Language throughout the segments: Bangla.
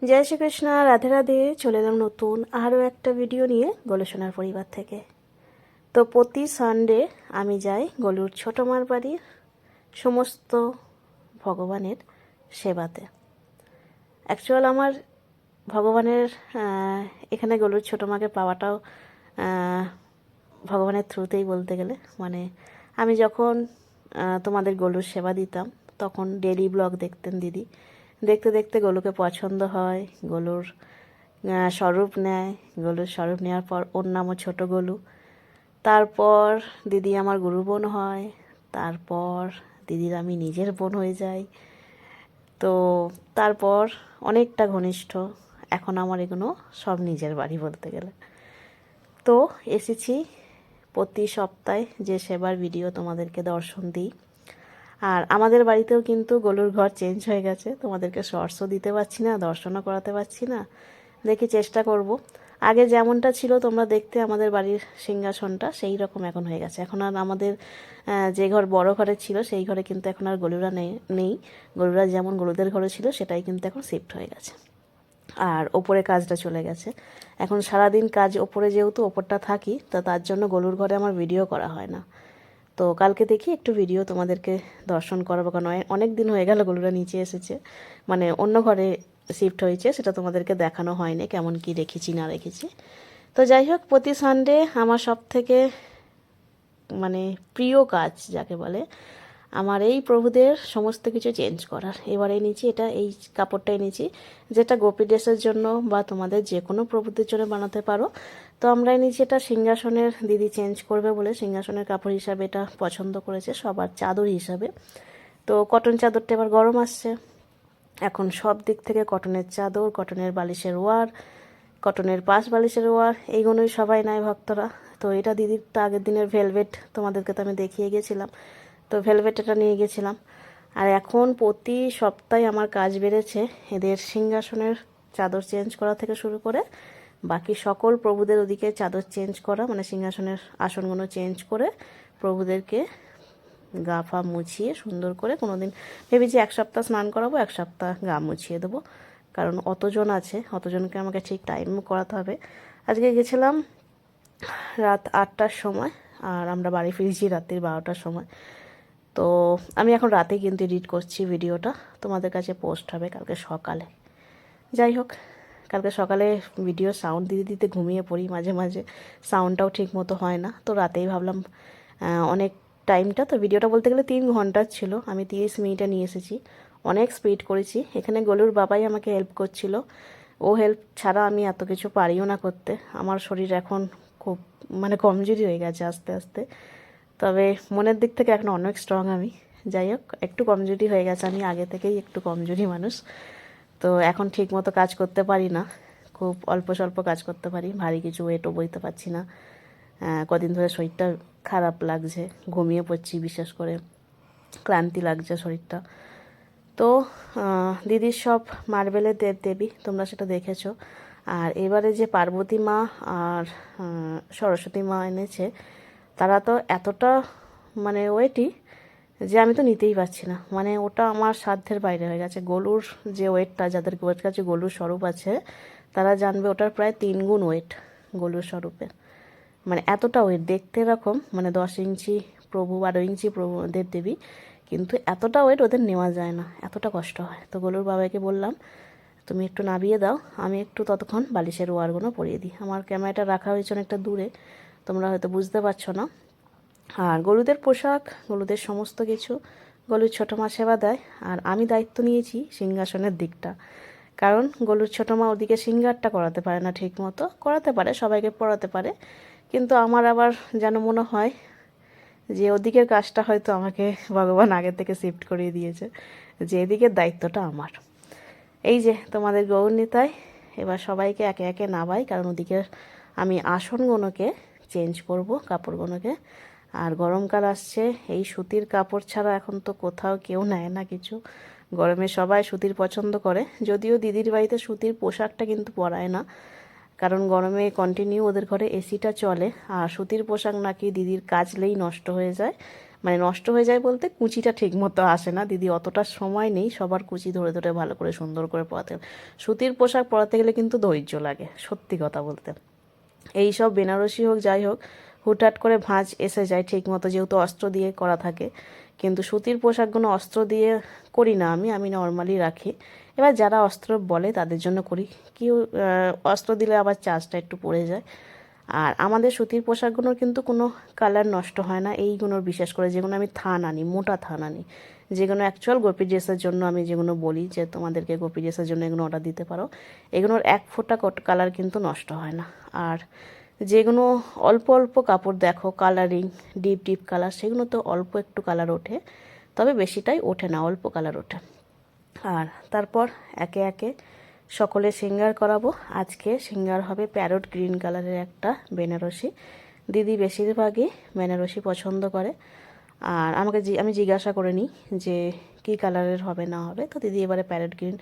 জয় শ্রীকৃষ্ণ, রাধে রাধে। চলে এলাম নতুন আরও একটা ভিডিও নিয়ে গোলুসোনার পরিবার থেকে। তো প্রতি সানডে আমি যাই গোলুর ছোটো মার বাড়ির সমস্ত ভগবানের সেবাতে। অ্যাকচুয়াল আমার ভগবানের এখানে গোলুর ছোটো মাকে পাওয়াটাও ভগবানের থ্রুতেই বলতে গেলে। মানে আমি যখন তোমাদের গোলুর সেবা দিতাম তখন ডেলি ব্লগ দেখতেন দিদি। দেখতে দেখতে গোলুকে পছন্দ হয়, গোলুর স্বরূপ নেয়। গোলুর স্বরূপ নেওয়ার পর ওর নামও ছোটো গোলু। তারপর দিদি আমার গুরু বোন হয়, তারপর দিদির আমি নিজের বোন হয়ে যাই। তো তারপর অনেকটা ঘনিষ্ঠ। এখন আমার এগুলো সব নিজের বাড়ি বলতে গেলে। তো এসেছি প্রতি সপ্তাহে যে সেবার ভিডিও তোমাদেরকে দর্শন দিই। আর আমাদের বাড়িতেও কিন্তু গোলুর ঘর চেঞ্জ হয়ে গেছে। তোমাদেরকে শর্টসও দিতে পারছি না, দর্শনও করাতে পারছি না। দেখি চেষ্টা করব। আগে যেমনটা ছিল তোমরা দেখতে আমাদের বাড়ির সিংহাসনটা, সেই রকম এখন হয়ে গেছে। এখন আর আমাদের যে ঘর বড় ঘরে ছিল সেই ঘরে কিন্তু এখন আর গরুরা নেই। গরুরা যেমন গরুদের ঘরে ছিল সেটাই কিন্তু এখন শিফট হয়ে গেছে। আর ওপরে কাজটা চলে গেছে। এখন সারাদিন কাজ ওপরে, যেহেতু ওপরটা থাকি, তো তার জন্য গরুর ঘরে আমার ভিডিও করা হয় না। তো কালকে দেখি একটু ভিডিও তোমাদেরকে দর্শন করাবো, কারণ অনেক দিন হয়ে গেল গরুরা নিচে এসেছে, মানে অন্য ঘরে শিফট হয়েছে। সেটা তোমাদেরকে দেখানো হয়নি কেমন কি রেখেছি না রেখেছি। তো যাই হোক, প্রতি সানডে আমার সব থেকে মানে প্রিয় কাজ যাকে বলে, আমার এই প্রভুদের সমস্ত কিছু চেঞ্জ করার। এবার এনেছি এটা, এই কাপড়টা এনেছি, যেটা গোপী ড্রেসের জন্য বা তোমাদের যে কোনো প্রভুদের জন্য বানাতে পারো। তো আমরা এনেছি এটা সিংহাসনের, দিদি চেঞ্জ করবে বলে সিংহাসনের কাপড় হিসাবে এটা পছন্দ করেছে, সবার চাদর হিসাবে। তো কটন চাদরটা এবার গরম আসছে, এখন সব দিক থেকে কটনের চাদর, কটনের বালিশের ওয়ার, কটনের পাশ বালিশের ওয়ার, এইগুলোই সবাই নেয় ভক্তরা। তো এটা দিদির তো আগের দিনের ভেলভেট তোমাদেরকে তো আমি দেখিয়ে গেছিলাম, তো ভেলভেট এটা নিয়ে গেছিলাম। আর এখন প্রতি সপ্তাহে আমার কাজ বেড়েছে এদের সিংহাসনের চাদর চেঞ্জ করা থেকে শুরু করে বাকি সকল প্রভুদের ওদিকে চাদর চেঞ্জ করা, মানে সিংহাসনের আসনগুলো চেঞ্জ করে প্রভুদেরকে গা ফা মুছিয়ে সুন্দর করে, কোনো দিন ভেবেছি এক সপ্তাহ স্নান করাবো, এক সপ্তাহ গা মুছিয়ে দেবো, কারণ অতজন আছে, অতজনকে আমাকে ঠিক টাইম করাতে হবে। আজকে গেছিলাম রাত 8টার সময়, আর আমরা বাড়ি ফিরেছি রাত্রির 12টার সময়। তো আমি এখন রাতে কিন্তু এডিট করছি ভিডিওটা, তোমাদের কাছে পোস্ট হবে কালকে সকালে। যাই হোক, কালকে সকালে ভিডিও সাউন্ড দিতে দিতে ঘুমিয়ে পড়ি মাঝে মাঝে, সাউন্ডটাও ঠিক মতো হয় না। তো রাতেই ভাবলাম অনেক টাইমটা, তো ভিডিওটা বলতে গেলে 3 ঘন্টার ছিল, আমি 30 মিনিটে নিয়ে এসেছি। অনেক স্পিড করেছি। এখানে গোলুর বাবাই আমাকে হেল্প করছিল, ও হেল্প ছাড়া আমি এত কিছু পারিও না করতে। আমার শরীর এখন খুব মানে কমজোরি হয়ে গেছে আস্তে আস্তে, তবে মনের দিক থেকে এখন অনেক স্ট্রং আমি। যাই হোক, একটু কমজোরি হয়ে গেছে, আমি আগে থেকেই একটু কমজোরি মানুষ। তো এখন ঠিক মতো কাজ করতে পারি না, খুব অল্প স্বল্প কাজ করতে পারি, ভারী কিছু ওয়েটও বইতে পারছি না। কদিন ধরে শরীরটা খারাপ লাগছে, ঘুমিয়ে পড়ছি, বিশেষ করে ক্লান্তি লাগছে শরীরটা। তো দিদির সব মার্বেলের দেবদেবী তোমরা সেটা দেখেছো। আর এবারে যে পার্বতী মা আর সরস্বতী মা এনেছে, তারা তো এতটা মানে ওয়েটই যে আমি তো নিতেই পারছি না, মানে ওটা আমার সাধ্যের বাইরে হয়ে গেছে। গলুর যে ওয়েটটা, যাদের কাছে গলুর স্বরূপ আছে তারা জানবে ওটার প্রায় 3 গুণ ওয়েট গলুর স্বরূপে। মানে এতটা ওয়েট, দেখতে এরকম মানে 10 ইঞ্চি প্রভু, 12 ইঞ্চি প্রভু দেবদেবী, কিন্তু এতটা ওয়েট ওদের নেওয়া যায় না, এতটা কষ্ট হয়। তো গলুর বাবাকে বললাম তুমি একটু নামিয়ে দাও, আমি একটু ততক্ষণ বালিশের ওয়ারগুলো পরিয়ে দিই। আমার ক্যামেরাটা রাখা হয়েছে অনেকটা দূরে, তোমরা হয়তো বুঝতে পারছো না। আর গরুদের পোশাক, গরুদের সমস্ত কিছু গরুর ছোটো মা সেবা দেয়, আর আমি দায়িত্ব নিয়েছি সিংহাসনের দিকটা। কারণ গরুর ছোটো মা ওদিকে সিঙ্গারটা করাতে পারে না ঠিক মতো, করাতে পারে, সবাইকে পড়াতে পারে, কিন্তু আমার আবার যেন মনে হয় যে ওদিকের কাজটা হয়তো আমাকে ভগবান আগে থেকে শিফট করিয়ে দিয়েছে, যে এদিকের দায়িত্বটা আমার। এই যে তোমাদের গৌরনীতায় এবার সবাইকে একে একে নাবাই, কারণ ওদিকের আমি আসনগুলোকে চেঞ্জ করব, কাপড়গুলোকে। আর গরমকাল আসছে, এই সুতির কাপড় ছাড়া এখন তো কোথাও কেউ নেয় না কিছু। গরমে সবাই সুতির পছন্দ করে, যদিও দিদির বাড়িতে সুতির পোশাকটা কিন্তু পরায় না, কারণ গরমে কন্টিনিউ ওদের ঘরে এসিটা চলে, আর সুতির পোশাক নাকি দিদির কাচলেই নষ্ট হয়ে যায়, মানে নষ্ট হয়ে যায় বলতে কুচিটা ঠিক মতো আসে না। দিদি অতটা সময় নেই সবার কুচি ধরে ধরে ভালো করে সুন্দর করে পরাতে। সুতির পোশাক পরাতে গেলে কিন্তু ধৈর্য লাগে, সত্যি কথা বলতে। এই সব বেনারসি হোক যাই হোক, হুটহাট করে ভাঁজ এসে যায় ঠিক মতো, যেহেতু অস্ত্র দিয়ে করা থাকে। কিন্তু সুতির পোশাকগুলো অস্ত্র দিয়ে করি না আমি নর্মালি রাখি। এবার যারা অস্ত্র বলে তাদের জন্য করি, কেউ অস্ত্র দিলে আবার চার্জটা একটু পড়ে যায়। আর আমাদের সুতির পোশাকগুলোর কিন্তু কোনো কালার নষ্ট হয় না, এইগুলোর বিশেষ করে যেগুলো আমি থান আনি, মোটা থান আনি, যেগুলো অ্যাকচুয়াল গোপী ড্রেসের জন্য আমি যেগুলো বলি যে তোমাদেরকে গোপী ড্রেসের জন্য এগুলো অর্ডার দিতে পারো, এগুলোর এক ফোঁটা কালার কিন্তু নষ্ট হয় না। আর যেগুলো অল্প অল্প কাপড় দেখো কালারিং ডিপ ডিপ কালার, সেগুলো তো অল্প একটু কালার ওঠে, তবে বেশিটাই ওঠে না, অল্প কালার ওঠে। আর তারপর একে একে সকলে সিঙ্গার করাবো। আজকে সিঙ্গার হবে প্যারট গ্রিন কালারের একটা বেনারসি। দিদি বেশিরভাগই বেনারসি পছন্দ করে। আর আমি জিজ্ঞাসা করে নিই যে কী কালারের হবে না হবে, তো দিদি এবারে প্যারট গ্রিন,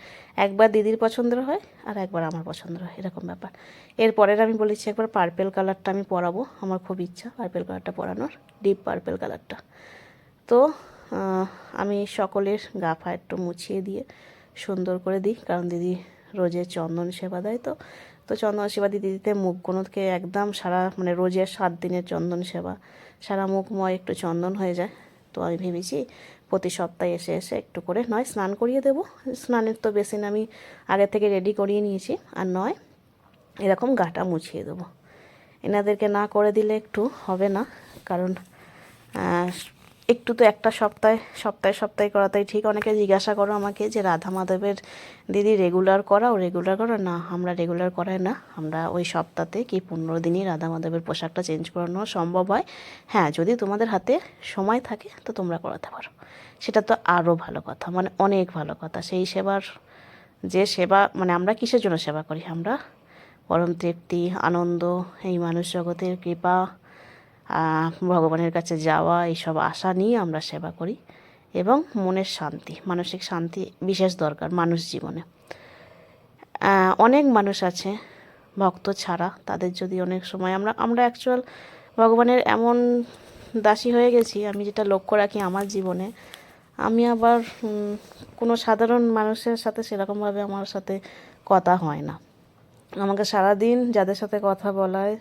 একবার দিদির পছন্দের হয় আর একবার আমার পছন্দের হয়, এরকম ব্যাপার। এরপরের আমি বলেছি একবার পার্পেল কালারটা আমি পরাবো, আমার খুব ইচ্ছা পার্পেল কালারটা পরানোর, ডিপ পার্পেল কালারটা। তো আমি সকলের গা ফা একটু মুছিয়ে দিয়ে সুন্দর করে দিই, কারণ দিদি রোজের চন্দন সেবা দেয়। তো তো চন্দন সেবা দিতে দিতে মুখগুলোকে একদম সারা মানে রোজের 7 দিনের চন্দন সেবা, সারা মুখময় একটু চন্দন হয়ে যায়। তো আমি ভেবেছি প্রতি সপ্তাহে এসে এসে একটু করে নয় স্নান করিয়ে দেবো, স্নানের তো বেসিন আমি আগে থেকে রেডি করিয়ে নিয়েছি, আর নয় এরকম গাটা মুছিয়ে দেবো। এনাদেরকে না করে দিলে একটু হবে না, কারণ একটু তো একটা সপ্তাহে করাটাই ঠিক। অনেকে জিজ্ঞাসা করো আমাকে যে রাধা মাধবের দিদি রেগুলার করাও না, আমরা রেগুলার করাই না, আমরা ওই সপ্তাহে কি 15 দিনই রাধা মাধবের পোশাকটা চেঞ্জ করানো সম্ভব হয়। হ্যাঁ, যদি তোমাদের হাতে সময় থাকে তো তোমরা করাতে পারো, সেটা তো আরও ভালো কথা, মানে অনেক ভালো কথা। সেই সেবার যে সেবা, মানে আমরা কিসের জন্য সেবা করি, আমরা পরম তৃপ্তি আনন্দ, এই মানুষ জগতের কৃপা, ভগবানের কাছে যাওয়া, এইসব আশা নিয়ে আমরা সেবা করি। এবং মনের শান্তি, মানসিক শান্তি বিশেষ দরকার মানুষ জীবনে। অনেক মানুষ আছে ভক্ত ছাড়া, তাদের যদি অনেক সময় আমরা অ্যাকচুয়াল ভগবানের এমন দাসী হয়ে গেছি, আমি যেটা লক্ষ্য রাখি আমার জীবনে, আমি আবার কোনো সাধারণ মানুষের সাথে সেরকমভাবে আমার সাথে কথা হয় না। আমাকে সারাদিন যাদের সাথে কথা বলায়,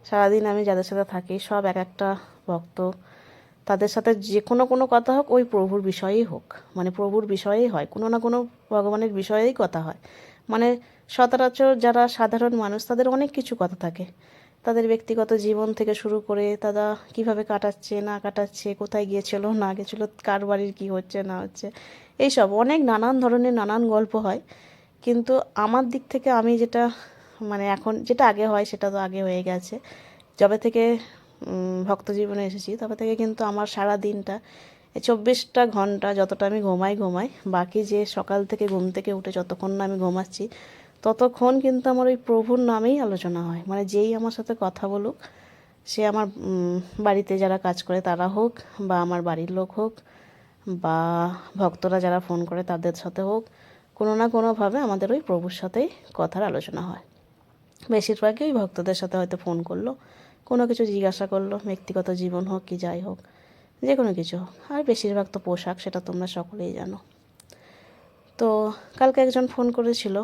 সারাদিন আমি যাদের সাথে থাকি, সব এক একটা ভক্ত। তাদের সাথে যে কোনো কথা হোক, ওই প্রভুর বিষয়েই হোক, মানে প্রভুর বিষয়েই হয়, কোনো না কোনো ভগবানের বিষয়েই কথা হয়। মানে সচরাচর যারা সাধারণ মানুষ তাদের অনেক কিছু কথা থাকে, তাদের ব্যক্তিগত জীবন থেকে শুরু করে তারা কিভাবে কাটাচ্ছে না কাটাচ্ছে, কোথায় গিয়েছিল না গেছিল, কার বাড়ির কী হচ্ছে না হচ্ছে, এইসব অনেক নানান ধরনের নানান গল্প হয়। কিন্তু আমার দিক থেকে আমি যেটা, মানে এখন যেটা আগে হয় সেটা তো আগে হয়ে গেছে, যবে থেকে ভক্ত জীবনে এসেছি তবে থেকে কিন্তু আমার সারা দিনটা 24টা ঘন্টা যতটা আমি ঘুমাই, বাকি যে সকাল থেকে ঘুম থেকে উঠে যতক্ষণ না আমি ঘুমাচ্ছি ততক্ষণ কিন্তু আমার ওই প্রভুর নামেই আলোচনা হয়। মানে যেই আমার সাথে কথা বলুক, সে আমার বাড়িতে যারা কাজ করে তারা হোক, বা আমার বাড়ির লোক হোক, বা ভক্তরা যারা ফোন করে তাদের সাথে হোক, কোনো না কোনোভাবে আমাদের ওই প্রভুর সাথেই কথার আলোচনা হয়। বেশিরভাগই ওই ভক্তদের সাথে হয়তো ফোন করলো, কোনো কিছু জিজ্ঞাসা করলো, ব্যক্তিগত জীবন হোক কি যাই হোক, যে কোনো কিছু হোক। আর বেশিরভাগ তো পোশাক, সেটা তোমরা সকলেই জানো। তো কালকে একজন ফোন করেছিল,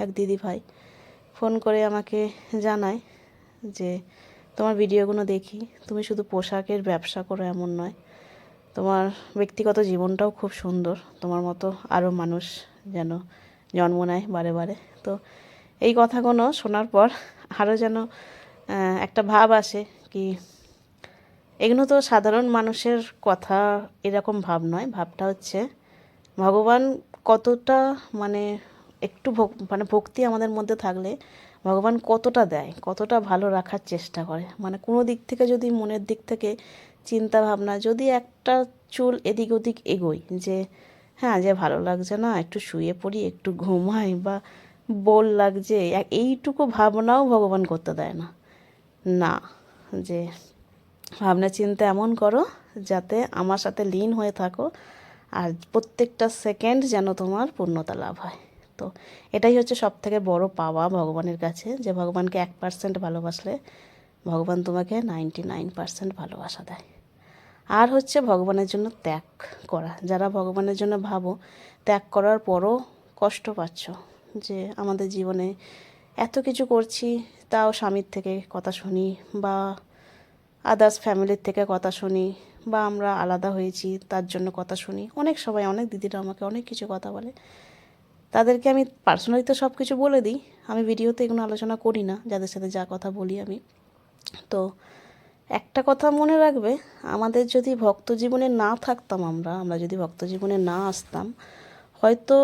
এক দিদি ভাই ফোন করে আমাকে জানায় যে তোমার ভিডিওগুলো দেখি, তুমি শুধু পোশাকের ব্যবসা করো এমন নয়, তোমার ব্যক্তিগত জীবনটাও খুব সুন্দর, তোমার মতো আরও মানুষ যেন জন্ম নেয় বারে বারে। তো এই কথাগুলো শোনার পর আরও যেন একটা ভাব আসে কি, এগুলো তো সাধারণ মানুষের কথা, এরকম ভাব নয়, ভাবটা হচ্ছে ভগবান কতটা, মানে একটু মানে ভক্তি আমাদের মধ্যে থাকলে ভগবান কতটা দেয়, কতটা ভালো রাখার চেষ্টা করে। মানে কোনো দিক থেকে যদি মনের দিক থেকে চিন্তা ভাবনা যদি একটা চুল এদিক ওদিক এগোই, যে হ্যাঁ যে ভালো লাগছে না একটু শুয়ে পড়ি, একটু ঘুমাই, বা বোর লাগছে, এইটুকু ভাবনাও ভগবান করতে দেয় না। না, যে ভাবনা চিন্তা এমন করো যাতে আমার সাথে লীন হয়ে থাকো, আর প্রত্যেকটা সেকেন্ড যেন তোমার পূর্ণতা লাভ হয়। তো এটাই হচ্ছে সব থেকে বড় পাওয়া ভগবানের কাছে, যে ভগবানকে 1% ভালোবাসলে ভগবান তোমাকে 99% ভালোবাসা দেয়। আর হচ্ছে ভগবানের জন্য ত্যাগ করা। যারা ভগবানের জন্য ভাবো ত্যাগ করার পরও কষ্ট পাচ্ছ, যে আমাদের জীবনে এত কিছু করছি তাও স্বামীর থেকে কথা শুনি, বা আদার্স ফ্যামিলির থেকে কথা শুনি, বা আমরা আলাদা হয়েছি তার জন্য কথা শুনি। অনেক সবাই, অনেক দিদিরা আমাকে অনেক কিছু কথা বলে। তাদেরকে আমি পার্সোনালি তো সব কিছু বলে দিই, আমি ভিডিওতে এগুলো আলোচনা করি না, যাদের সাথে যা কথা বলি আমি। তো একটা কথা মনে রাখবে, আমাদের যদি ভক্ত জীবনে না থাকতাম, আমরা যদি ভক্ত জীবনে না আসতাম, হয়তো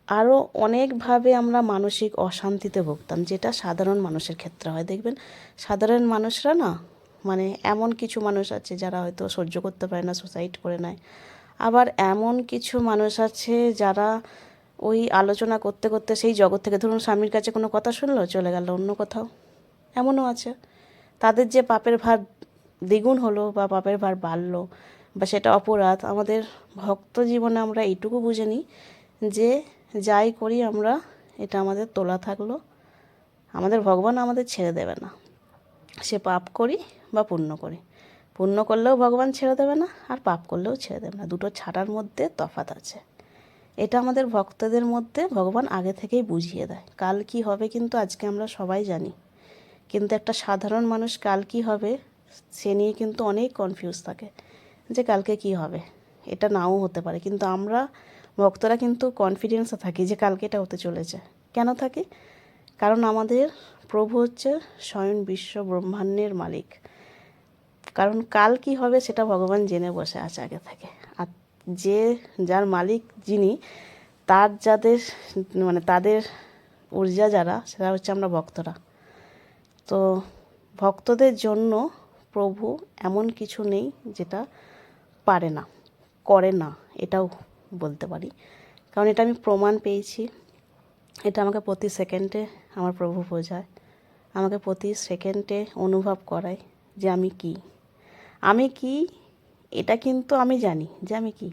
আরও অনেকভাবে আমরা মানসিক অশান্তিতে ভুগতাম, যেটা সাধারণ মানুষের ক্ষেত্রে হয়। দেখবেন সাধারণ মানুষরা না, মানে এমন কিছু মানুষ আছে যারা হয়তো সহ্য করতে পারে না, সুসাইড করে নেয়। আবার এমন কিছু মানুষ আছে যারা ওই আলোচনা করতে করতে সেই জগৎ থেকে, ধরুন স্বামীর কাছে কোনো কথা শুনলো, চলে গেল অন্য কোথাও। এমনও আছে, তাদের যে পাপের ভার দ্বিগুণ হলো বা পাপের ভার বাড়লো, বা সেটা অপরাধ। আমাদের ভক্ত জীবনে আমরা এইটুকু বুঝে নিই যে যাই করি আমরা, এটা আমাদের তোলা থাকলো, আমাদের ভগবান আমাদের ছেড়ে দেবে না। সে পাপ করি বা পুণ্য করি, পুণ্য করলেও ভগবান ছেড়ে দেবে না, আর পাপ করলেও ছেড়ে দেবে না। দুটো ছাড়ার মধ্যে তফাৎ আছে। এটা আমাদের ভক্তদের মধ্যে ভগবান আগে থেকেই বুঝিয়ে দেয়। কাল কি হবে কিন্তু আজকে আমরা সবাই জানি, কিন্তু একটা সাধারণ মানুষ কাল কি হবে সে নিয়ে কিন্তু অনেক কনফিউজ থাকে, যে কালকে কি হবে, এটা নাও হতে পারে। কিন্তু আমরা ভক্তরা কিন্তু কনফিডেন্সে থাকি যে কালকে এটা হতে চলেছে। কেন থাকি? কারণ আমাদের প্রভু হচ্ছে স্বয়ং বিশ্ব ব্রহ্মাণ্ডের মালিক। কারণ কাল কি হবে সেটা ভগবান জেনে বসে আছে আগে থেকে। আর যে যার মালিক যিনি, তার যাদের মানে তাদের ঊর্জা যারা, সেটা হচ্ছে আমরা ভক্তরা। তো ভক্তদের জন্য প্রভু এমন কিছু নেই যেটা পারে না, করে না, এটাও বলতে পারি। কারণ এটা আমি প্রমাণ পেয়েছি। এটা আমাকে প্রতি সেকেন্ডে আমার প্রভু বোঝায়, আমাকে প্রতি সেকেন্ডে অনুভব করায় যে আমি কি। এটা কিন্তু আমি জানি যে আমি কি,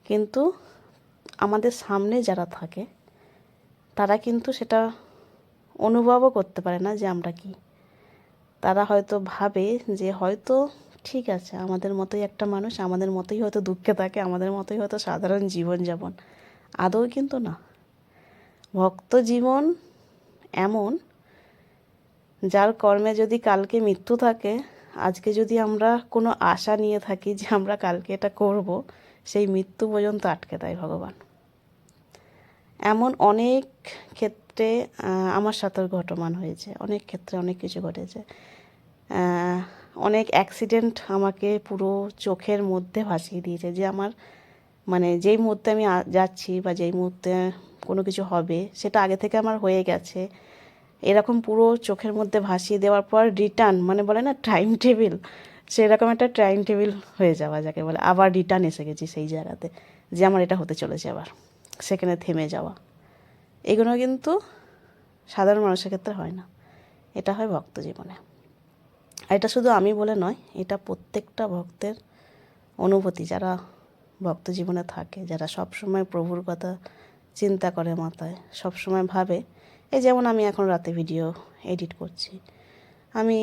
কিন্তু আমাদের সামনে যারা থাকে তারা কিন্তু সেটা অনুভবও করতে পারে না যে আমরা কি। তারা হয়তো ভাবে যে হয়তো ঠিক আছে, আমাদের মতোই একটা মানুষ, আমাদের মতোই হয়তো দুঃখে থাকে, আমাদের মতোই হয়তো সাধারণ জীবনযাপন। আদৌ কিন্তু না। ভক্ত জীবন এমন, যার কর্মে যদি কালকে মৃত্যু থাকে, আজকে যদি আমরা কোনো আশা নিয়ে থাকি যে আমরা কালকে এটা করব, সেই মৃত্যু পর্যন্ত আটকে দেয় ভগবান। এমন অনেক ক্ষেত্রে আমার সাথেও ঘটমান হয়েছে, অনেক ক্ষেত্রে অনেক কিছু ঘটেছে। অনেক অ্যাক্সিডেন্ট আমাকে পুরো চোখের মধ্যে ভাসিয়ে দিয়েছে, যে আমার মানে যেই মুহূর্তে আমি যাচ্ছি বা যেই মুহূর্তে কোনো কিছু হবে সেটা আগে থেকে আমার হয়ে গেছে, এরকম পুরো চোখের মধ্যে ভাসিয়ে দেওয়ার পর রিটার্ন, মানে বলে না টাইম টেবিল, সেরকম একটা টাইম টেবিল হয়ে যাওয়া যাকে বলে। আবার রিটার্ন এসে গেছি সেই জায়গাতে, যে আমার এটা হতে চলেছে, আবার সেখানে থেমে যাওয়া। এগুলো কিন্তু সাধারণ মানুষের ক্ষেত্রে হয় না, এটা হয় ভক্ত জীবনে। আর এটা শুধু আমি বলে নয়, এটা প্রত্যেকটা ভক্তের অনুভূতি, যারা ভক্ত জীবনে থাকে, যারা সবসময় প্রভুর কথা চিন্তা করে মাথায়, সবসময় ভাবে। এই যেমন আমি এখন রাতে ভিডিও এডিট করছি, আমি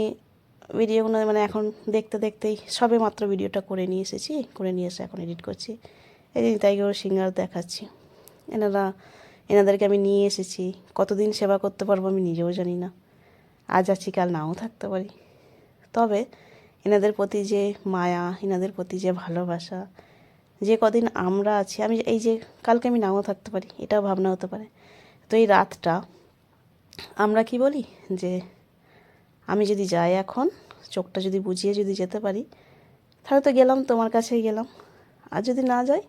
ভিডিওগুলো মানে এখন দেখতে দেখতেই সবে মাত্র ভিডিওটা করে নিয়ে এসে এখন এডিট করছি। এই যে তাই করে সিঙ্গার দেখাচ্ছি, এনাদেরকে আমি নিয়ে এসেছি। কতদিন সেবা করতে পারবো আমি নিজেও জানি না, আজ আছি কাল নাও থাকতে পারি। তবে এনাদের প্রতি যে মায়া, এনাদের প্রতি যে ভালোবাসা, যে কদিন আমরা আছি, আমি এই যে কালকে আমি নাও থাকতে পারি, এটাও ভাবনা হতে পারে। তো এই রাতটা আমরা কি বলি, যে আমি যদি যাই এখন, চোখটা যদি বুঝিয়ে যদি যেতে পারি, তাহলে তো গেলাম, তোমার কাছেই গেলাম। আর যদি না যাই,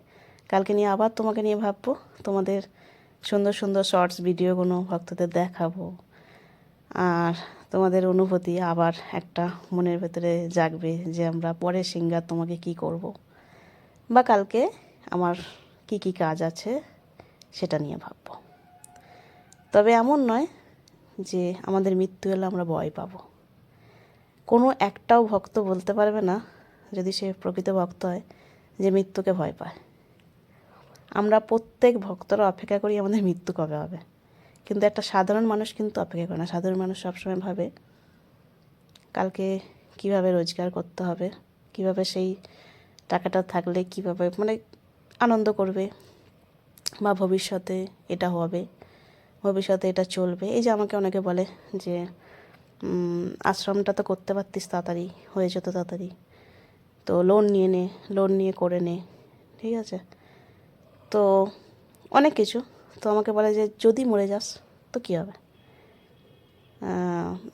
কালকে নিয়ে আবার তোমাকে নিয়ে ভাববো, তোমাদের সুন্দর সুন্দর শর্টস ভিডিওগুলো ভক্তদের দেখাবো, আর তোমাদের অনুভূতি আবার একটা মনের ভেতরে জাগবে যে আমরা পরের সিঙ্গার তোমাকে কি করব, বা কালকে আমার কি কি কাজ আছে সেটা নিয়ে ভাববো। তবে এমন নয় যে আমাদের মৃত্যু এলে আমরা ভয় পাবো। কোনো একটাও ভক্ত বলতে পারবে না, যদি সে প্রকৃত ভক্ত হয়, যে মৃত্যুকে ভয় পায়। আমরা প্রত্যেক ভক্তরা অপেক্ষা করি আমাদের মৃত্যু কবে হবে, কিন্তু একটা সাধারণ মানুষ কিন্তু অপেক্ষা করে না। সাধারণ মানুষ সবসময় ভাবে কালকে কিভাবে রোজগার করতে হবে, কিভাবে সেই টাকাটা থাকলে কীভাবে মানে আনন্দ করবে, বা ভবিষ্যতে এটা হবে, ভবিষ্যতে এটা চলবে। এই যে আমাকে অনেকে বলে যে আশ্রমটা তো করতে পারতিস, তাড়াতাড়ি হয়ে যেত তাড়াতাড়ি, তো লোন নিয়ে নে, লোন নিয়ে করে নে, ঠিক আছে। তো অনেক কিছু। তো আমাকে বলে যে যদি মরে যাস তো কী হবে,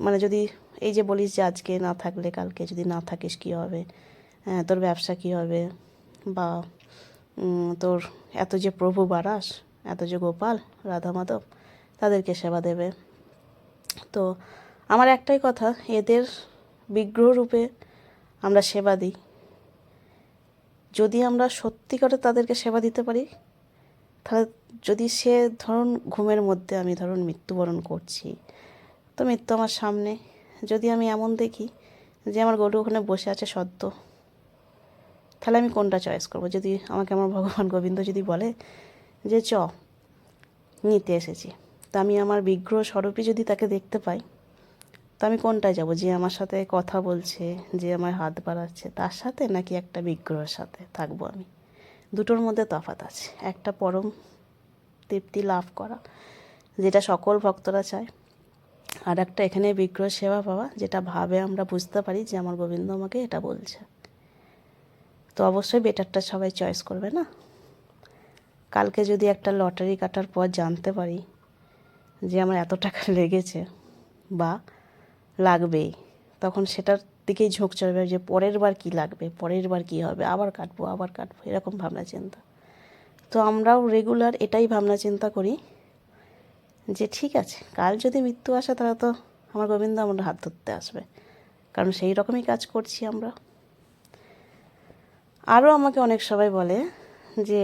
মানে যদি এই যে বলিস যে আজকে না থাকলে কালকে যদি না থাকিস কী হবে, তোর ব্যবসা কী হবে, বা তোর এত যে প্রভু বাড়াস, এত যে গোপাল রাধা মাধব তাদেরকে সেবা দেবে। তো আমার একটাই কথা, এদের বিগ্রহ রূপে আমরা সেবা দিই, যদি আমরা সত্যি করে তাদেরকে সেবা দিতে পারি, তাহলে যদি সে ধরুন ঘুমের মধ্যে আমি ধরুন মৃত্যুবরণ করছি, তো মৃত্যু আমার সামনে, যদি আমি এমন দেখি যে আমার গরু ওখানে বসে আছে সদ্য, তাহলে আমি কোনটা চয়েস করব? যদি আমাকে আমার ভগবান গোবিন্দ যদি বলে যে নিতে এসেছি, তা আমি আমার বিগ্রহ স্বরূপই যদি তাকে দেখতে পাই, তো আমি কোনটায় যাব? যে আমার সাথে কথা বলছে, যে আমার হাত বাড়াচ্ছে, তার সাথে, নাকি একটা বিগ্রহের সাথে থাকবো আমি? দুটোর মধ্যে তফাৎ আছে। একটা পরম তৃপ্তি লাভ করা, যেটা সকল ভক্তরা চায়, আর একটা এখানে বিগ্রহ সেবা পাওয়া, যেটা ভাবে আমরা বুঝতে পারি যে আমার গোবিন্দ আমাকে এটা বলছে। তো অবশ্যই বেটারটা সবাই চয়েস করবে না? কালকে যদি একটা লটারি কাটার পর জানতে পারি যে আমার এত টাকা লেগেছে বা লাগবেই, তখন সেটার দিকেই ঝোঁক চড়বে যে পরের বার কী লাগবে, পরের বার কী হবে, আবার কাটবো এরকম ভাবনা চিন্তা। তো আমরাও রেগুলার এটাই ভাবনা চিন্তা করি যে ঠিক আছে, কাল যদি মৃত্যু আসে তাহলে তো আমার গোবিন্দ আমার হাত ধরতে আসবে, কারণ সেই রকমই কাজ করছি আমরা। আরও আমাকে অনেক সবাই বলে যে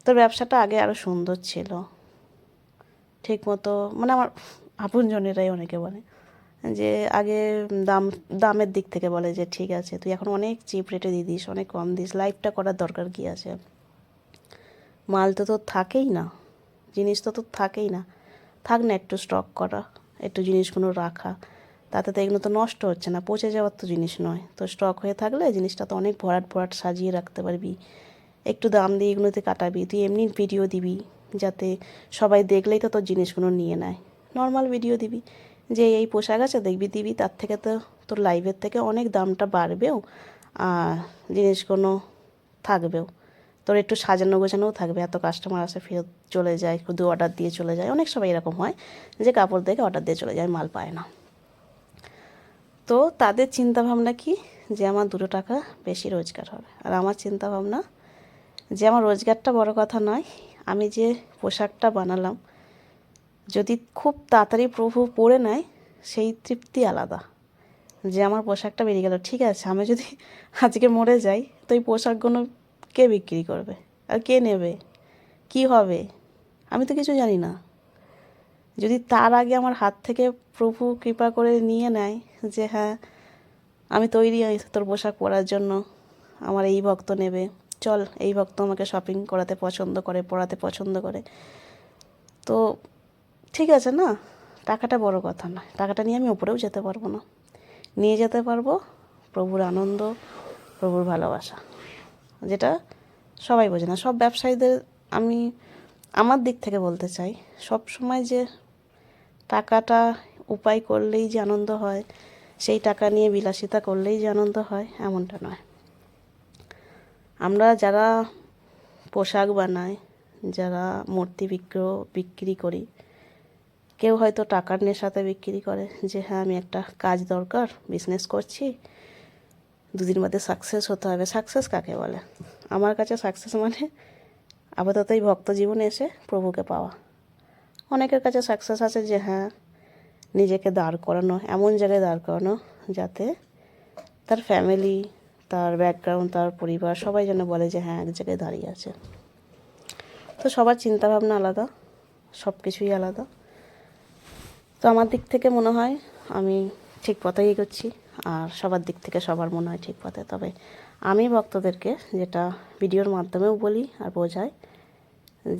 তোর ব্যবসাটা আগে আরও সুন্দর ছিল, ঠিক মতো, মানে আমার আপনজনেরাই অনেকে বলে যে আগে দামের দিক থেকে বলে যে ঠিক আছে, তুই এখন অনেক চিপ রেটে দিয়ে দিস, অনেক কম দিস, লাইভটা করার দরকার কী আছে, মাল তো তোর থাকেই না, জিনিস তো তোর থাকেই না, থাক না একটু স্টক করা, একটু জিনিসগুলো রাখা, তাতে তো এগুলো তো নষ্ট হচ্ছে না, পচে যাওয়ার তো জিনিস নয়, তো স্টক হয়ে থাকলে জিনিসটা তো অনেক ভরাট ভরাট সাজিয়ে রাখতে পারবি, একটু দাম দিয়ে এগুলোতে কাটাবি, তুই এমনি ভিডিও দিবি যাতে সবাই দেখলেই তো তোর জিনিসগুলো নিয়ে নেয়, নর্মাল ভিডিও দিবি যে এই পোশাক আছে দেখবি, দিবি, তার থেকে তো তোর লাইভের থেকে অনেক দামটা বাড়বেও, আর জিনিসগুলো থাকবেও, তোর একটু সাজানো গোছানোও থাকবে, এত কাস্টমার আসে ফেরত চলে যায়, শুধু অর্ডার দিয়ে চলে যায়, অনেক সময় এরকম হয় যে কাপড় দেখে অর্ডার দিয়ে চলে যায়, মাল পায় না। তো তাদের চিন্তাভাবনা কি, যে আমার 2 টাকা বেশি রোজগার হবে, আর আমার চিন্তাভাবনা যে আমার রোজগারটা বড় কথা নয়, আমি যে পোশাকটা বানালাম যদি খুব তাড়াতাড়ি প্রভু পরে নেয়, সেই তৃপ্তি আলাদা, যে আমার পোশাকটা বেরিয়ে গেল। ঠিক আছে, আমি যদি আজকে মরে যাই, তো এই পোশাকগুলো কে বিক্রি করবে, আর কে নেবে, কি হবে, আমি তো কিছু জানি না। যদি তার আগে আমার হাত থেকে প্রভু কৃপা করে নিয়ে নেয় যে হ্যাঁ আমি তৈরি তোর পোশাক পরার জন্য, আমার এই ভক্ত নেবে, চল এই ভক্ত আমাকে শপিং করাতে পছন্দ করে, পরাতে পছন্দ করে, তো ঠিক আছে না, টাকাটা বড় কথা নয়, টাকাটা নিয়ে আমি ওপরেও যেতে পারবো না, নিয়ে যেতে পারবো প্রভুর আনন্দ, প্রভুর ভালোবাসা, যেটা সবাই বোঝে না। সব ব্যবসায়ীদের আমি আমার দিক থেকে বলতে চাই, সব সময় যে টাকাটা উপায় করলেই যে আনন্দ হয়, সেই টাকা নিয়ে বিলাসিতা করলেই যে আনন্দ হয়, এমনটা নয়। আমরা যারা পোশাক বানাই, যারা মূর্তি বিগ্রহ বিক্রি করি, কেউ হয়তো টাকার নেশাতে বিক্রি করে যে হ্যাঁ আমি একটা কাজ দরকার, বিজনেস করছি, 2 দিন মধ্যে সাকসেস হতে হবে। সাকসেস কাকে বলে? আমার কাছে সাকসেস মানে আপাতত এই ভক্ত জীবনে এসে প্রভুকে পাওয়া। অনেকের কাছে সাকসেস আছে যে হ্যাঁ নিজেকে দাঁড় করানো, এমন জায়গায় দাঁড় করানো যাতে তার ফ্যামিলি, তার ব্যাকগ্রাউন্ড, তার পরিবার সবাই যেন বলে যে হ্যাঁ এক জায়গায় দাঁড়িয়ে আছে। তো সবার চিন্তাভাবনা আলাদা, সব কিছুই আলাদা। তো আমার দিক থেকে মনে হয় আমি ঠিক পথেই এগোচ্ছি, আর সবার দিক থেকে সবার মনে হয় ঠিক পথে। তবে আমি ভক্তদেরকে যেটা ভিডিওর মাধ্যমেও বলি আর বোঝাই,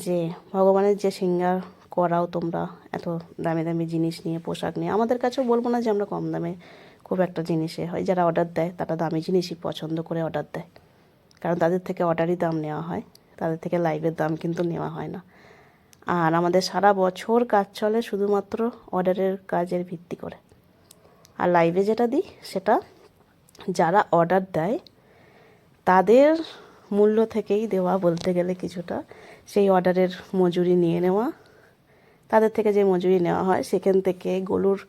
যে ভগবানের যে সিঙ্গার করাও তোমরা এত দামি দামি জিনিস নিয়ে, পোশাক নিয়ে, আমাদের কাছেও বলবো না যে আমরা কম দামে খুব একটা জিনিসে হয়। যারা অর্ডার দেয় তারা দামি জিনিসই পছন্দ করে অর্ডার দেয়, কারণ তাদের থেকে অর্ডারই দাম নেওয়া হয়, তাদের থেকে লাইভের দাম কিন্তু নেওয়া হয় না। আর আমাদের সারা বছর কাজ চলে শুধুমাত্র অর্ডারের কাজের ভিত্তি করে। আর লাইভে যেটা দিই সেটা যারা অর্ডার দেয় তাদের মূল্য থেকেই দেওয়া, বলতে গেলে কিছুটা সেই অর্ডারের মজুরি নিয়ে নেওয়া। তাদের থেকে যে মজুরি নেওয়া হয় সেখান থেকে গরুর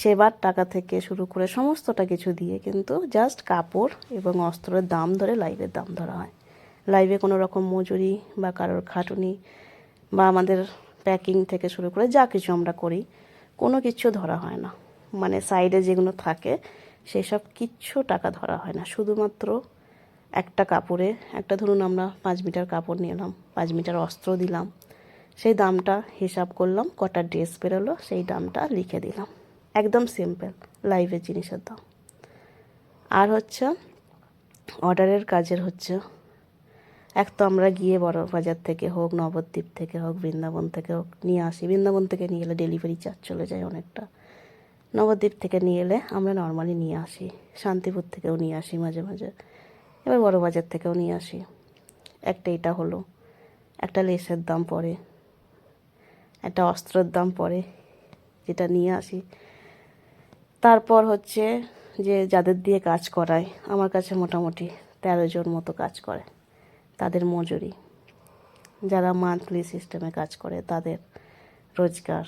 সেবার টাকা থেকে শুরু করে সমস্তটা কিছু দিয়ে কিন্তু জাস্ট কাপড় এবং অস্ত্রের দাম ধরে লাইভের দাম ধরা হয়। লাইভে কোনো রকম মজুরি বা কারোর খাটুনি বা আমাদের প্যাকিং থেকে শুরু করে যা কিছু আমরা করি কোনো কিছু ধরা হয় না। মানে সাইডে যেগুলো থাকে সেই সব কিচ্ছু টাকা ধরা হয় না। শুধুমাত্র একটা কাপড়ে, একটা ধরুন আমরা 5 মিটার কাপড় নিলাম, 5 মিটার অস্ত্র দিলাম, সেই দামটা হিসাব করলাম, কটা ড্রেস বেরোলো সেই দামটা লিখে দিলাম। একদম সিম্পল লাইভের জিনিসের দাম। আর হচ্ছে অর্ডারের কাজের হচ্ছে, এক তো আমরা গিয়ে বড় বাজার থেকে হোক, নবদ্বীপ থেকে হোক, বৃন্দাবন থেকে হোক নিয়ে আসি। বৃন্দাবন থেকে নিয়ে এলে ডেলিভারি চার্জ চলে যায় অনেকটা। নবদ্বীপ থেকে নিয়ে এলে আমরা নর্মালি নিয়ে আসি, শান্তিপুর থেকেও নিয়ে আসি মাঝে মাঝে, এবার বড় বাজার থেকেও নিয়ে আসি। একটা এটা হলো, একটা লেসের দাম পড়ে, একটা অস্ত্রের দাম পড়ে যেটা নিয়ে আসি। তারপর হচ্ছে যে যাদের দিয়ে কাজ করায়, আমার কাছে মোটামুটি 13 জন মতো কাজ করে, তাদের মজুরি। যারা মান্থলি সিস্টেমে কাজ করে তাদের রোজগার,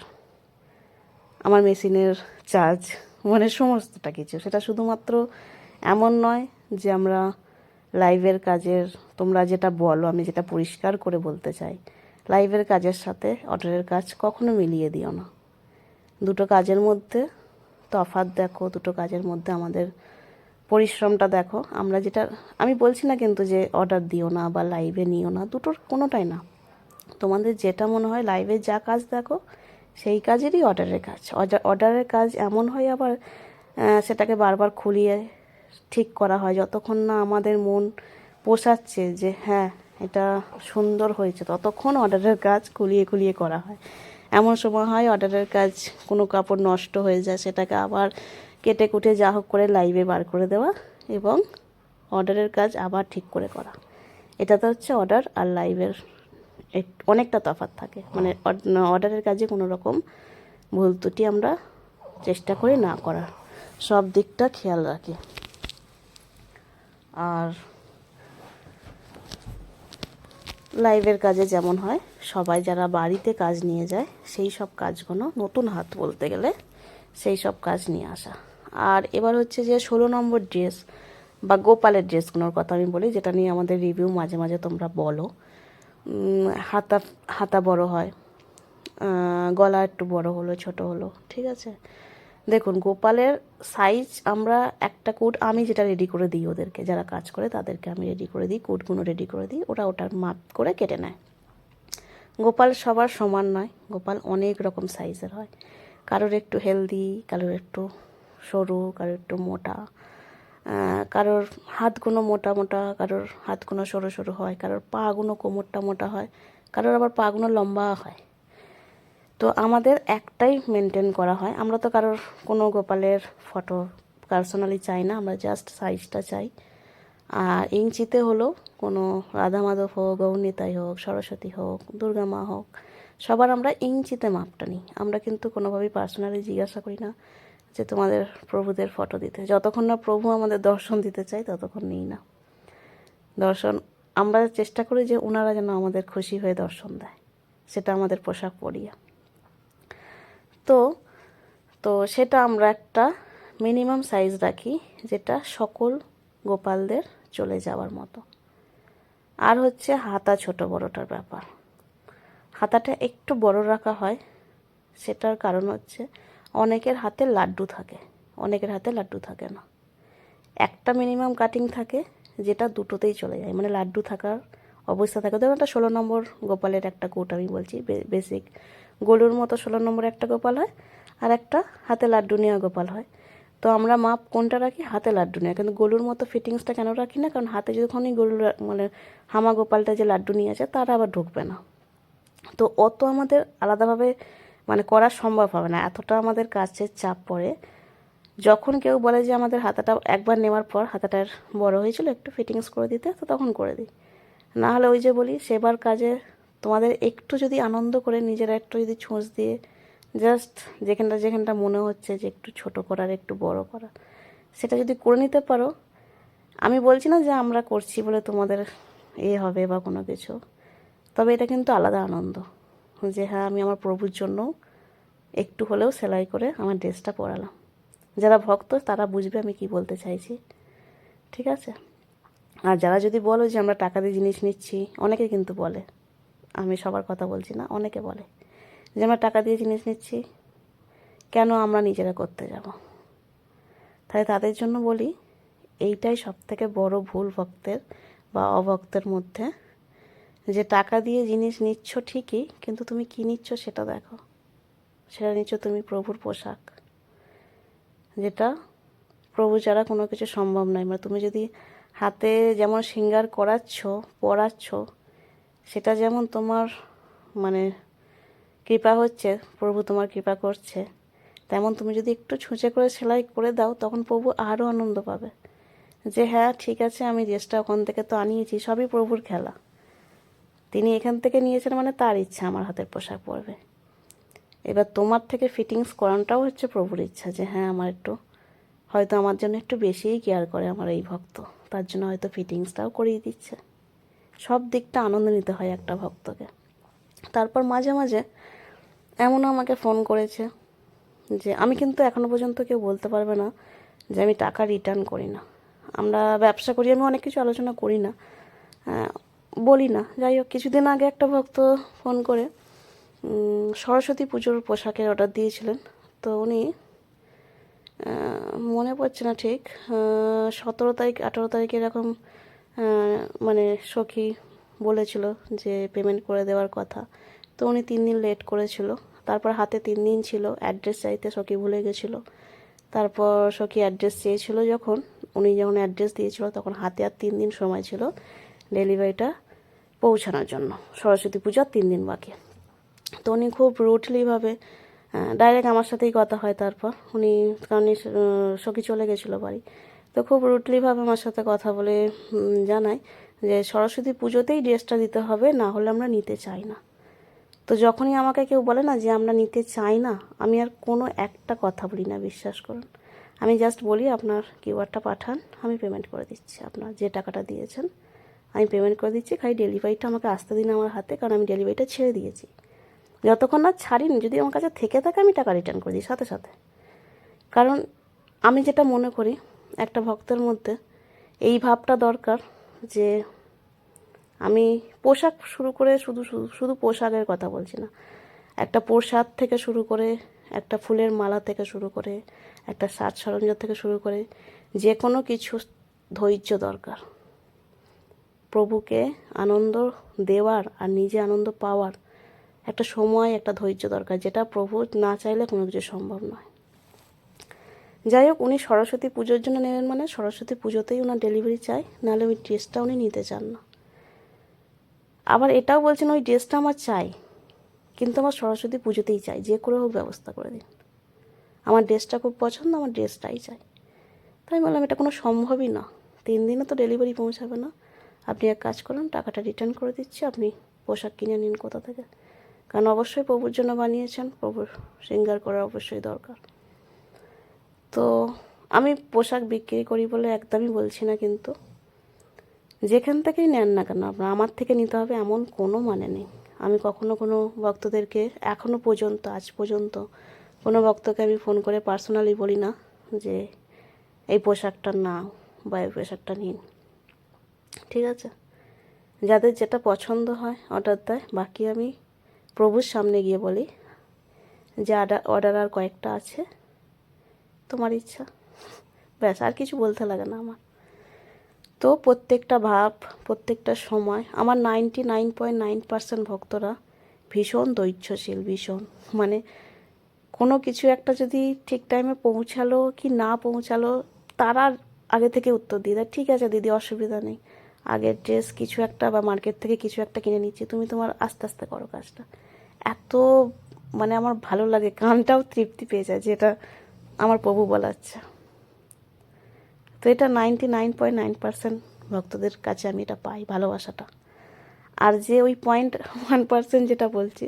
আমার মেশিনের চার্জ, মানে সমস্তটা কিছু। সেটা শুধুমাত্র এমন নয় যে আমরা লাইভের কাজের, তোমরা যেটা বলো আমি যেটা পরিষ্কার করে বলতে চাই, লাইভের কাজের সাথে অর্ডারের কাজ কখনো মিলিয়ে দিও না। দুটো কাজের মধ্যে তফাৎ দেখো, দুটো কাজের মধ্যে আমাদের পরিশ্রমটা দেখো। আমরা যেটা, আমি বলছি না কিন্তু যে অর্ডার দিও না বা লাইভে নিও না, দুটোর কোনোটাই না। তোমাদের যেটা মনে হয় লাইভে যা কাজ দেখো সেই কাজেরই অর্ডারের কাজ। অর্ডারের কাজ এমন হয় আবার সেটাকে বারবার খুলিয়ে ঠিক করা হয়, যতক্ষণ না আমাদের মন পোষাচ্ছে যে হ্যাঁ এটা সুন্দর হয়েছে, ততক্ষণ অর্ডারের কাজ খুলিয়ে খুলিয়ে করা হয়। এমন সময় হয় অর্ডারের কাজ কোনো কাপড় নষ্ট হয়ে যায়, সেটাকে আবার কেটে কুটে যা হোক করে লাইভে বার করে দেওয়া এবং অর্ডারের কাজ আবার ঠিক করে করা। এটাতে হচ্ছে অর্ডার আর লাইভের অনেকটা তফাৎ থাকে। মানে অর্ডারের কাজে কোনো রকম ভুল ত্রুটি আমরা চেষ্টা করি না করার, সব দিকটা খেয়াল রাখি। আর লাইভের কাজে যেমন হয়, সবাই যারা বাড়িতে কাজ নিয়ে যায় সেই সব কাজগুলো নতুন হাত বলতে গেলে সেই সব কাজ নিয়ে আসা। আর এবার হচ্ছে যে 16 নম্বর ড্রেস বা গোপালের ড্রেসগুলোর কথা আমি বলি, যেটা নিয়ে আমাদের রিভিউ মাঝে মাঝে তোমরা বলো। হাতা হাতা বড় হয়, গলা একটু বড় হলো, ছোট হলো, ঠিক আছে। দেখুন গোপালের সাইজ আমরা একটা কোট, আমি যেটা রেডি করে দিই ওদেরকে, যারা কাজ করে তাদেরকে আমি রেডি করে দিই, কোটগুলো রেডি করে দিই, ওরা ওটার মাপ করে কেটে নেয়। গোপাল সবার সমান নয়, গোপাল অনেক রকম সাইজের হয়। কারোর একটু হেলদি, কারোর একটু সরু, কারোর একটু মোটা, কারোর হাতগুলো মোটা মোটা, কারোর হাতগুলো সরু সরু হয়, কারোর পাগুলো কোমরটা মোটা হয়, কারোর আবার পাগুলো লম্বা হয়। তো আমাদের একটাই মেনটেন করা হয়। আমরা তো কারোর কোনো গোপালের ফটো পার্সোনালি চাই না, আমরা জাস্ট সাইজটা চাই। আর ইঞ্চিতে হলো কোনো রাধা মাধব হোক, গৌরনিতাই হোক, সরস্বতী হোক, দুর্গা মা হোক, সবার আমরা ইঞ্চিতে মাপটা নিই। আমরা কিন্তু কোনোভাবেই পার্সোনালি জিজ্ঞাসা করি না যে তোমাদের প্রভুদের ফটো দিতে। যতক্ষণ না প্রভু আমাদের দর্শন দিতে চাই ততক্ষণ নিই না দর্শন। আমরা চেষ্টা করি যে ওনারা যেন আমাদের খুশি হয়ে দর্শন দেয়, সেটা আমাদের পোশাক পরিয়া। তো তো সেটা আমরা একটা মিনিমাম সাইজ রাখি, যেটা সকল গোপালদের চলে যাওয়ার মতো। আর হচ্ছে হাতা ছোট বড়টার ব্যাপার, হাতাটা একটু বড় রাখা হয়। সেটার কারণ হচ্ছে অনেকের হাতে লাড্ডু থাকে, অনেকের হাতে লাড্ডু থাকে না। একটা মিনিমাম কাটিং থাকে যেটা দুটোতেই চলে যায়, মানে লাড্ডু থাকার অবস্থা থাকে। ধরুন একটা 16 নম্বর গোপালের একটা কোট আমি বলছি, বেসিক গরুর মতো 16 নম্বর একটা গোপাল হয়, আর একটা হাতে লাড্ডু নেওয়া গোপাল হয়। তো আমরা মাপ কোনটা রাখি? হাতে লাড্ডু নেওয়া। কিন্তু গরুর মতো ফিটিংসটা কেন রাখি না? কারণ হাতে যখনই গরুর মানে হামা গোপালটা যে লাড্ডু নিয়ে আছে তারা আবার ঢুকবে না। তো অত আমাদের আলাদাভাবে মানে করা সম্ভব হবে না, এতটা আমাদের কাজের চাপ পড়ে। যখন কেউ বলে যে আমাদের হাতাটা একবার নেওয়ার পর হাতাটার বড় হয়েছিল একটু ফিটিংস করে দিতে, তো তখন করে দিই। না হলে ওই যে বলি সেবার কাজে তোমাদের একটু যদি আনন্দ করে নিজেরা একটু যদি ছুঁচ দিয়ে জাস্ট যেখানটা যেখানটা মনে হচ্ছে যে একটু ছোট করার একটু বড় করা, সেটা যদি করে নিতে পারো, আমি বলছি না যে আমরা করছি বলে তোমাদের হবে বা কোনো কিছু, তবে এটা কিন্তু আলাদা আনন্দ যে হ্যাঁ আমি আমার প্রভুর জন্য একটু হলেও সেলাই করে আমার ড্রেসটা পরালাম। যারা ভক্ত তারা বুঝবে আমি কি বলতে চাইছি, ঠিক আছে? আর যারা যদি বলো যে আমরা টাকা দিয়ে জিনিস নিচ্ছি, অনেকে কিন্তু বলে, আমি সবার কথা বলছি না, অনেকে বলে যে আমরা টাকা দিয়ে জিনিস নিচ্ছি, কেন আমরা নিজেরা করতে যাব? তাই তাদের জন্য বলি এইটাই সবথেকে বড় ভুল ভক্তের বা অভক্তের মধ্যে, যে টাকা দিয়ে জিনিস নিচ্ছ ঠিকই, কিন্তু তুমি কী নিচ্ছ সেটা দেখো। সেটা নিচ্ছ তুমি প্রভুর পোশাক, যেটা প্রভু ছাড়া কোনো কিছু সম্ভব নয়। মানে তুমি যদি হাতে যেমন শৃঙ্গার করাচ্ছ পরাচ্ছ, সেটা যেমন তোমার মানে কৃপা হচ্ছে, প্রভু তোমার কৃপা করছে, তেমন তুমি যদি একটু ছুঁচে করে সেলাই করে দাও, তখন প্রভু আরও আনন্দ পাবে যে হ্যাঁ ঠিক আছে, আমি ড্রেসটা ওখান থেকে তো আনিয়েছি, সবই প্রভুর খেলা, তিনি এখান থেকে নিয়েছেন মানে তার ইচ্ছা আমার হাতের পোশাক পরবে। এবার তোমার থেকে ফিটিংস করানোটাও হচ্ছে প্রভুর ইচ্ছা, যে হ্যাঁ আমার একটু হয়তো আমার জন্য একটু বেশিই কেয়ার করে আমার এই ভক্ত, তার জন্য হয়তো ফিটিংসটাও করিয়ে দিচ্ছে। সব দিকটা আনন্দ নিতে হয় একটা ভক্তকে। তারপর মাঝে মাঝে এমনও আমাকে ফোন করেছে যে আমি কিন্তু এখনও পর্যন্ত কেউ বলতে পারবে না যে আমি টাকা রিটার্ন করি না। আমরা ব্যবসা করি, আমি অনেক কিছু আলোচনা করি না, বলি না। যাই হোক, কিছুদিন আগে একটা ভক্ত ফোন করে সরস্বতী পুজোর পোশাকের অর্ডার দিয়েছিলেন। তো উনি মনে পড়ছে না ঠিক, 17 তারিখ 18 তারিখ এরকম মানে সখী বলেছিল যে পেমেন্ট করে দেওয়ার কথা। তো উনি 3 দিন লেট করেছিল। তারপর হাতে 3 দিন ছিল, অ্যাড্রেস চাইতে সখী ভুলে গেছিলো। তারপর সখী অ্যাড্রেস চেয়েছিল, যখন উনি যখন অ্যাড্রেস দিয়েছিল তখন হাতে আর 3 দিন সময় ছিল ডেলিভারিটা পৌঁছানোর জন্য। সরস্বতী পূজার 3 দিন বাকি। তো উনি খুব রুটলিভাবে ডাইরেক্ট আমার সাথেই কথা হয়। তারপর উনি, কারণ সখী চলে গেছিলো বাড়ি, তো খুব রুটলিভাবে আমার সাথে কথা বলে জানায় যে সরস্বতী পুজোতেই ড্রেসটা দিতে হবে, না হলে আমরা নিতে চাই না। তো যখনই আমাকে কেউ বলে না যে আমরা নিতে চাই না, আমি আর কোনো একটা কথা বলি না, বিশ্বাস করুন। আমি জাস্ট বলি আপনার কিউআরটা পাঠান, আমি পেমেন্ট করে দিচ্ছি, আপনার যে টাকাটা দিয়েছেন আমি পেমেন্ট করে দিচ্ছি, খালি ডেলিভারিটা আমাকে আসতে দিন আমার হাতে, কারণ আমি ডেলিভারিটা ছেড়ে দিয়েছি। যতক্ষণ না ছাড়িনি, যদি আমার কাছে থেকে থাকে আমি টাকা রিটার্ন করে দিই সাথে সাথে। কারণ আমি যেটা মনে করি, একটা ভক্তের মধ্যে এই ভাবটা দরকার যে আমি পোশাক শুরু করে শুধু শুধু শুধু পোশাকের কথা বলছি না, একটা প্রসাদ থেকে শুরু করে, একটা ফুলের মালা থেকে শুরু করে, একটা সাজ সরঞ্জাম থেকে শুরু করে, যে কোনো কিছু ধৈর্য দরকার। প্রভুকে আনন্দ দেওয়ার আর নিজে আনন্দ পাওয়ার একটা সময়, একটা ধৈর্য দরকার, যেটা প্রভু না চাইলে কোনো কিছু সম্ভব নয়। যাই হোক, উনি সরস্বতী পুজোর জন্য নেবেন মানে সরস্বতী পুজোতেই ওনার ডেলিভারি চাই, নাহলে ওই ড্রেসটা উনি নিতে চান না। আবার এটাও বলছেন ওই ড্রেসটা আমার চাই, কিন্তু আমার সরস্বতী পুজোতেই চাই, যে করে হোক ব্যবস্থা করে দিন, আমার ড্রেসটা খুব পছন্দ, আমার ড্রেসটাই চাই। তাই বললাম এটা কোনো সম্ভবই না, 3 দিনে তো ডেলিভারি পৌঁছাবে না। আপনি এক কাজ করুন, টাকাটা রিটার্ন করে দিচ্ছি, আপনি পোশাক কিনে নিন কোথা থেকে, কারণ অবশ্যই প্রভুর জন্য বানিয়েছেন, প্রভুর শৃঙ্গার করা অবশ্যই দরকার। তো আমি পোশাক বিক্রি করি বলে একদমই বলছি না, কিন্তু যেখান থেকেই নেন না কেন আপনার আমার থেকে নিতে হবে এমন কোনো মানে নেই। আমি কখনো কোনো ভক্তদেরকে এখনও পর্যন্ত, আজ পর্যন্ত কোনো ভক্তকে আমি ফোন করে পার্সোনালি বলি না যে এই পোশাকটা নাও বা এই পোশাকটা নিন, ঠিক আছে? যাদের যেটা পছন্দ হয় অর্ডার দেয়, বাকি আমি প্রভুর সামনে গিয়ে বলি যে অর্ডার আর কয়েকটা আছে, তোমার ইচ্ছা, ব্যাস, আর কিছু বলতে লাগে না আমার। তো প্রত্যেকটা ভাব, প্রত্যেকটা সময় আমার 99.9% ভক্তরা ভীষণ ধৈর্যশীল, ভীষণ, মানে কোনো কিছু একটা যদি ঠিক টাইমে পৌঁছালো কি না পৌঁছালো, তারা আগে থেকে উত্তর দিয়ে দেয়, ঠিক আছে দিদি অসুবিধা নেই, আগের ড্রেস কিছু একটা বা মার্কেট থেকে কিছু একটা কিনে নিচ্ছি, তুমি তোমার আস্তে আস্তে করো কাজটা। এত মানে আমার ভালো লাগে, কানটাও তৃপ্তি পেয়ে যায়, যেটা আমার প্রভু বলাচ্ছে। তো এটা 99.9% ভক্তদের কাছে আমি এটা পাই, ভালোবাসাটা। আর যে ওই 0.1% যেটা বলছি,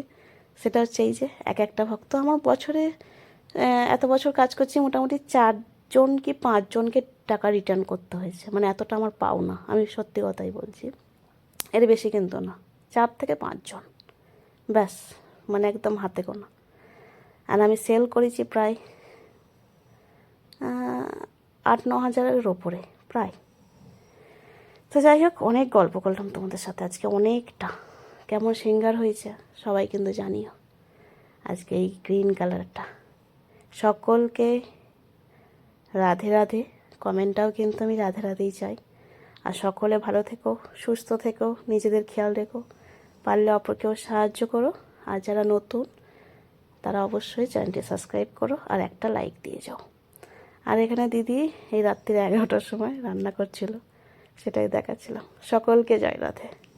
সেটা হচ্ছে এই যে একটা ভক্ত আমার বছরে এত বছর কাজ করছি, মোটামুটি 4জন কি 5জনকে টাকা রিটার্ন করতে হয়েছে। মানে এতটা আমার পাওনা, আমি সত্যি কথাই বলছি, এর বেশি কিন্তু না, 4 থেকে 5জন, ব্যাস, মানে একদম হাতে গোনা। আর আমি সেল করেছি প্রায় 8-9 হাজারের ওপরে প্রায়। তো যাই হোক, অনেক গল্প করলাম তোমাদের সাথে আজকে, অনেকটা। কেমন সিঙ্গার হয়েছে সবাই কিন্তু জানিও আজকে এই গ্রিন কালারটা। সকলকে রাধে রাধে। কমেন্টটাও কিন্তু আমি রাধে রাধেই চাই। আর সকলে ভালো থেকো, সুস্থ থেকো, নিজেদের খেয়াল রেখো, পারলে অপরকেও সাহায্য করো। আর যারা নতুন তারা অবশ্যই চ্যানেলটি সাবস্ক্রাইব করো আর একটা লাইক দিয়ে যাও। আর এখানে দিদি এই রাত্রির 11টার সময় রান্না করছিল, সেটাই দেখাচ্ছিলাম। সকলকে জয় রাধে।